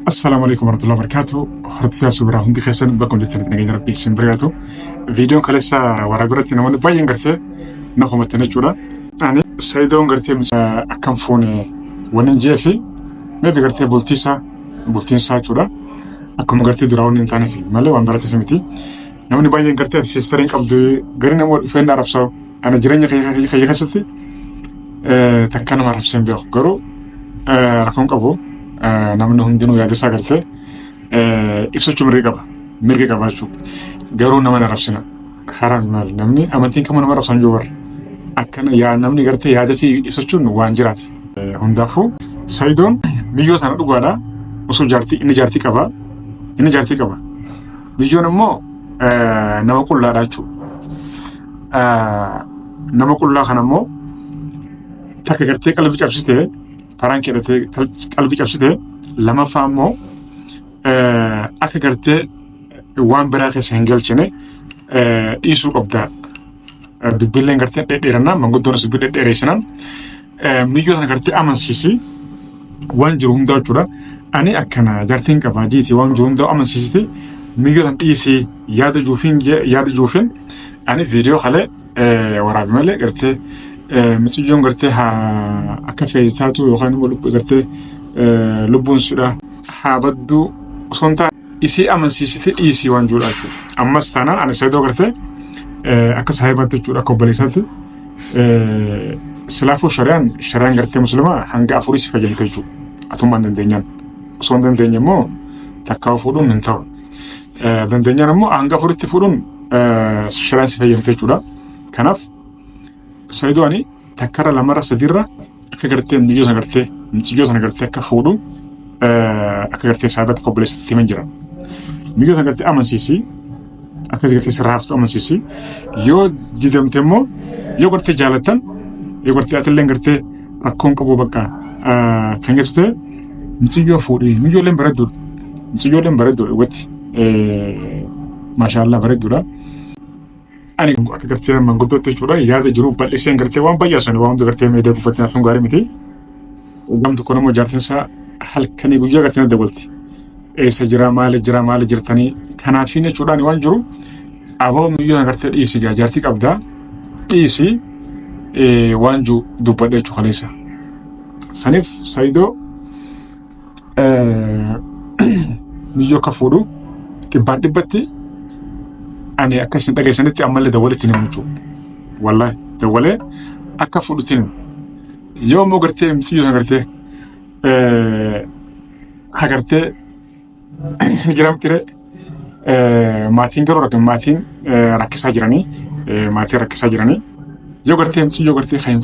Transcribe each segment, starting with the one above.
السلام عليكم ورحمة الله وبركاته. هرتفع سبرا هندي خيسان بكم جتنا تنجين ربي سنبرياتو فيديو كلاسا ورابرتي نمان باين غرتي نخوم تنجولا يعني سيدون غرتي أكم فوني وننجيفي ما بغرتي بولتيسا جولا أكم غرتي دراون انتاني في مالي وان براتي فيمتي نمان باين غرتي سيسترين قبل غرين أمور فين عرب سو أنا جرين يخي خسرتي تكنا ما عرب سين بيخ غرو رقم قبو namni hundinuu yaada isaa galtee ibsachuu mirga qabaachuu garuu nama arrabsina haram maal namni amantiin kamuu nama arrabsan yoo barre akkana yaa namni gartee yaada fi ibsachuun waan jiraati. Hundaafuu Sayidoon miyyoo sana dhugaadhaa osoo inni jaartii qaba miyyoon immoo nama qullaadhaa jechuudha. Nama qullaa kana immoo takka gartee qalbii cabsitee paraan keedhatee qalbii cabsitee lamaffaa immoo akka gartee waan biraa keessa hin galchine dhiisuu qabda. Dubbiilleen gartee dheerannaa manguddoon dubbii dheereessinaan miyyoo sana gartee amansiisii waan jiru hundaa jechuudha. Ani akkana jaartiin qabaa jiitii waan jiru hundaa amansiisiti miyyoo sana dhiisii yaada juufiin ani viidiyoo halee waraabi malee gartee mitsiyyoon gartee akka fe'itaatu yookaan immoo gartee lubbuun sudha haa badduu osoo hin taane isii amansiisite dhiisii waan jiruudha jechuudha. Ammas taanaan ani Sayidoo gartee akka saahibaatti jechuudha akka obboleessaatti silaafuu shari'aan gartee musliimaa hanga afurii si fayyadamte jechuudha. Atummaan dandeenyaan osoo hin dandeenye immoo takkaa fuudhuun hin ta'u. Dandeenyaan immoo hanga afuritti fuudhuun shari'aan si fayyadamte jechuudha. Kanaaf Sayidoo ani takkarra lamarra sadiirra akka gartee miyyoo sana gartee akka fuudhu akka gartee saahibaatti akka obboleessaatti himan jira. Miyyoo sana gartee amansiisii akkas gartee sirraa haftu amansiisii yoo didamte immoo yoo gartee jaalattan yoo gartee atillee gartee rakkoon qabu bakka kan jettu ta'e miyyoo fuudhii miyyoolleen bareedduudha watti maashaallah bareedduudha. Ani akka gartee manguddootti jechuudha yaada jiru bal'iseen gartee waan bayyaasan waan hundi gartee meedaa gubbaatti naasuun gaarii miti. Gamtu kun immoo jaartinsa halkanii guyyaa gartee na dabalti. Eessa jira maali jirtanii kanaafin jechuudhaan waan jiru aboo miyyoo gartee dhiisii jaartii qabdaa dhiisii waan jiru dubbadha jechuu kaleessa. Saniif Sayidoo miyyoo akka fuudhu dhibbatti ani akka isin dhageessanitti ammallee dawwaletti ni muchu. Wallahi dawwalee akka fuudhutti ni yoo immoo gartee mitsiyyoo sana gartee hagartee jiramtire maatiin garuu maatiin rakkisaa jiranii yoo gartee mitsiyyoo gartee kan hin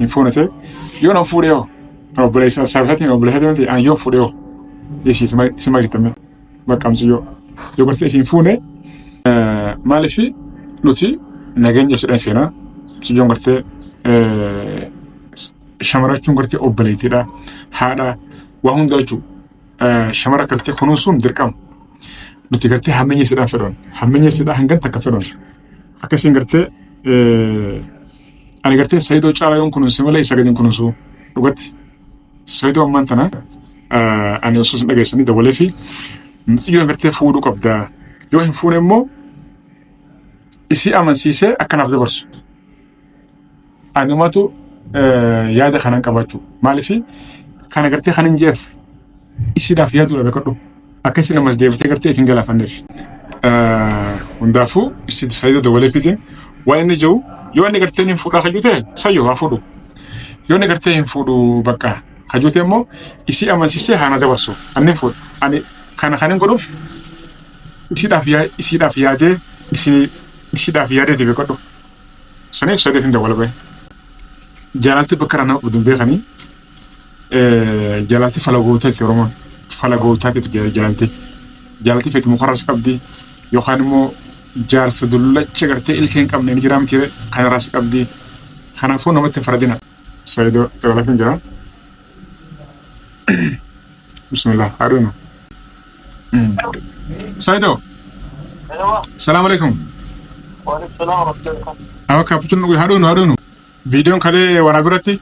fuune ta'e yoo nan fuudhe yoo obboleessaatti ani yoo fuudhe yoo ishii sima jirtame bakka mitsiyyoo yoo gartee hin fuune maaliif nuti nageenya sidhan feenaa mitziyyoon gartee shamarachuun gartee obboleettiidha haadha waa hundaa jechuudha. Shamara gartee kunuunsuun dirqama. Nuti gartee hammeenya sidhaan fedhan hammeenya sidhaa hangan takka fedhan akkasiin gartee ani gartee Sayidoo caalaa yoon kunuunse malee isa gadiin kunuunsuu dhugatti. Sayidoo ammaan tana ani osoo isin dhageessanii dabalee fi mitziyyoon gartee fuudhuu qabda yoo hin fuune immoo isii amansiisee akkanaaf dabarsu. Anumatu yaada kanan qabaachuu maaliif kana gartee kan hin jeef isiidhaaf yaaduudha beekadhu akka isin ammas deebitee gartee ifin galaafanneef. Hundaafuu isin Sayidoo dabaleefiitiin waan inni jiru yoo inni gartee hin fuudhaa kajuu ta'e sayyoo haa fuudhu. Yoo inni gartee hin fuudhu bakka kajuu ta'e immoo isii amansiisee haana dabarsu. Ani fuudhu ani kana kan hin godhuuf isiidhaaf yaadee isiidhaaf yaadeeti beekadhu. Saniif Sayidoon dawwala bahe. Jaalalti bakka irraa nama qabdu beekanii jaalalti falagootaati Oromoon falagootaati jaalalti feetu mukarras qabdi yookaan immoo jaarsa dullacha gartee ilkeen qabneen jira miti kanarraas qabdi. Kanaafuu namatti faradina. Sayidoo dabalafin jira. Bismillah aduunu. Sayidoo. Salaamu alaikum. Amma kapuchun nuyi haduunu. Viidiyoon kalee waraabirratti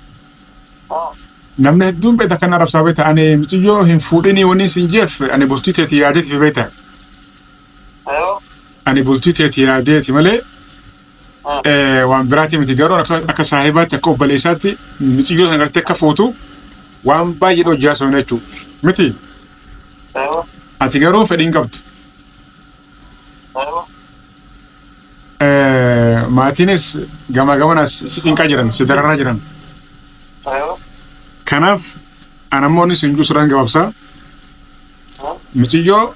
namni hedduun beekta kan arabsaa beekta ani mucayyoo hin fuudhinii wanni sin jeef ani bultii teeti yaadeeti beekta. Ani bultii teeti yaadeeti malee waan biraati miti garuu akka saahibaatti akka obboleessaatti mucayyoo sana gartee akka fuutu waan baay'ee hojjaa soona jechuudha. Miti. Ati garuu fedhiin qabdu. Maatiinis gamaa gamanas si cinqaa jiran si dararaa jiran. Kanaaf anammoonni sinjuu suraan gabaabsaa mucayyoo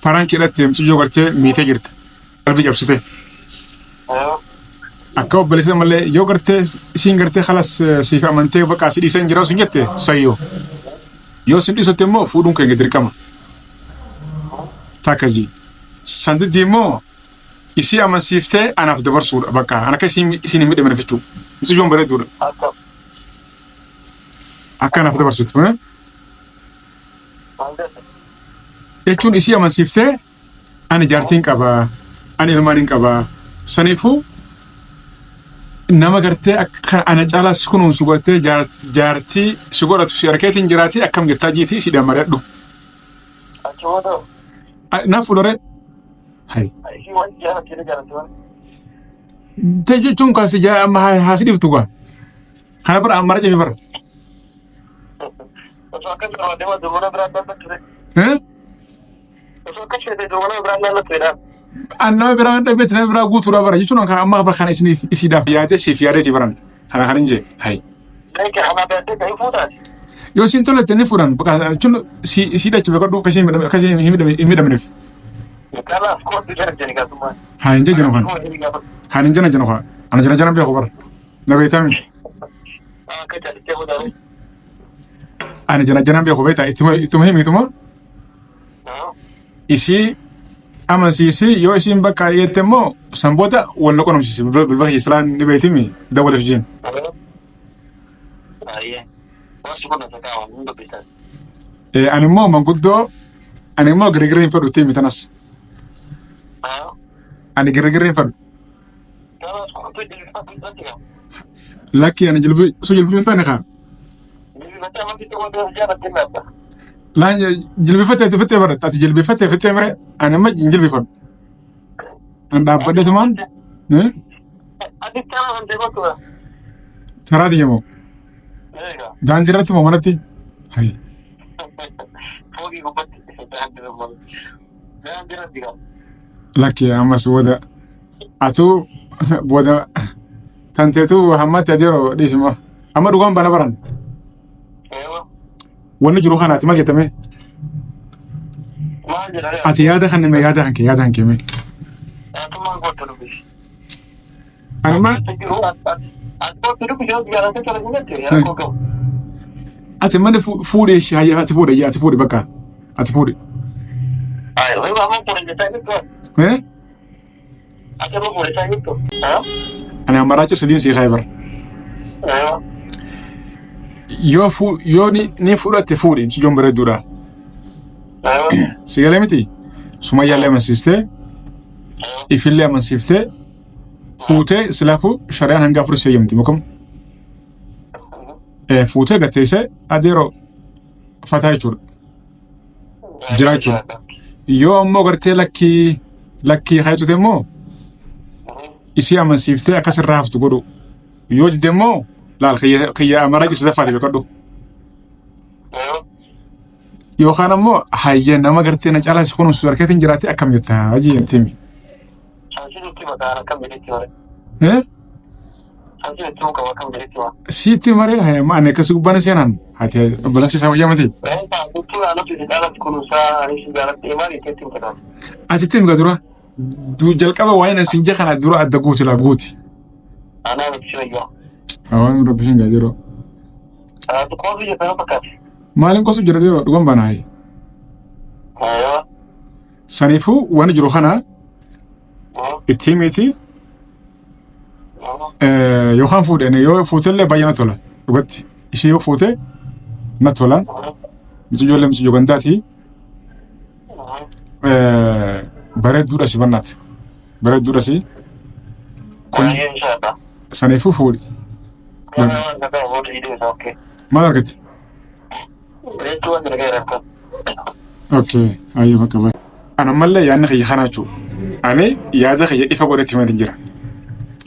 paraan keedhatte mucayyoo gartee miitee jirti qalbii cabsite. Akka obboleessa malee yoo gartee isiin gartee halas siif amantee bakka si dhiisan jiraatu sin jette sayyoo. Yoo sin dhiisotte immoo fuudhuun keenya dirqama. Takkaji. Sandiddi immoo isii amansiiftee anaaf dabarsuudha bakka ana akka isin hin midhamne jechuudha. Mucayyoon bareeduudha. Akka anaaf dabarsuuti. Jechuun isii amansiiftee ani jaartiin qabaa ani ilmaan qabaa saniifuu nama gartee akka ana caalaa si kunuunsu gartee jaartii si godhatu si harkeetiin jiraatii akkam jettaa jiitii si dhammadhu. Naaf fuudhore. Hai. Jechuun kaasi amma haasi dhibtu gaa. Kana bara amma raja fi bara. Anna biraan dhabeet na biraa guutuudha bara jechuun amma bara kana isiidhaaf yaadee siif yaadeeti baran kana kan inje hai. Yoo siin tolette ni fuudhan jechuun siidha achi beekadhu akkasii hin midhamneef. Haa inje jenu kan. Haa inje na jenu kan. Ana jena beeku bara. Na beekami. Ana jena beeku beekta ittuma himiituma. Isi amansiisi yoo isiin bakka yeette immoo sanboota wal noqonamsiisi bilbila islaan ni beetimi dawwala fijiin. Ani immoo manguddoo ani immoo girigirri hin fedhu tiimi tanas. Ani girigirri hin fedhu. Lakki ani jilbii hin taane kaa. Laan jilbifatee bara ati jilbifatee mire ani amma jilbifadhu. An dhaabbadheetumaan. Taraati yemoo. Daandii irratti moo manatti? Hai. Lakki ammas booda atuu booda tanteetu hammatti adeeroo dhiisima. Amma dhugaan bana baran. Wanni jiru kanaati maal jettame? Ati yaada kan nime yaada kan kee. Anuma. Ati mana fuudhee shaayii ati fuudhe bakka ati fuudhe. Ani amaraacha sadiin sii khaybar. Yoo ni fudhatte fuudhi si joon bareedduudha. Si galee miti sumayyaallee amansiistee ifillee amansiiftee fuutee silaafuu shari'aan hanga afurii seeyyamti mukamu. Fuutee gatteessee adeeroo fataa jechuudha. Jira jechuudha. Yoo ammoo gartee lakkii hayatute immoo isii amansiiftee akkasirraa haftu godhu. Yoo jidde immoo laal kiyya amaraa jisa faati beekadhu. Yookaan ammoo hayyee nama gartee na caalaa si kunuunsu harkeetiin jiraate akkam jettaa hojii timi. Siiti maree ani akkasii gubbaan seenaan ati obboleessi isaa wayyaa miti. Ati ittiin dura jalqaba waa'een asiin jee kana dura adda guuti laa guuti. Awaan rabbishin gaa jiroo. Maalin qosu jira jiroo dhugan banaayi. Saniifuu waan jiru kana itti miti yookaan fuudhanii yoo fuutellee baay'ee na tola dhugatti ishee yoo fuute na tola mijijoollee mijijoo gandaati bareedduudha si bannaati bareedduudha si kun saniifuu fuudhi maal argate? Okay, ayyee bakka baay'ee. Ana ammallee yaadni kiyya kana jechuudha. Ani yaada kiyya ifa godhatti himatii jira.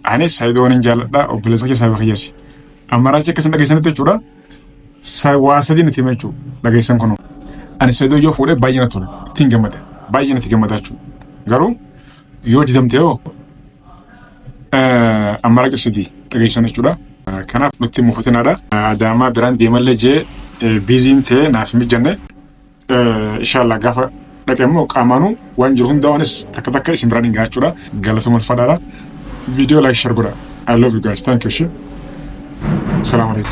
Ani Saayidoonin hin jaalladha obboleessa keessaa bakkeessi. Amma raachi akkasii dhageessanitti jechuudha. Waa sadii natti hima jechuudha dhageessan kunoo. Ani Saayidoo yoo fuudhee baay'ee natti tola. Ittiin gammada. Baay'ee natti gammada jechuudha. Garuu yoo didamte hoo amma raachi sadii dhageessan jechuudha. Kanaaf nutti mufatinaadha. Adaamaa biraan deemallee jee biiziin ta'e naaf hin mijanne. Inshallah gaafa dhaqee immoo qaamaanuu waan jiru hunda waanis akka takka isin biraan hin gaachuudha. Galatuma ulfaadhaadha. Video like share godha. I love you guys. Thank you. Assalamu alaikum.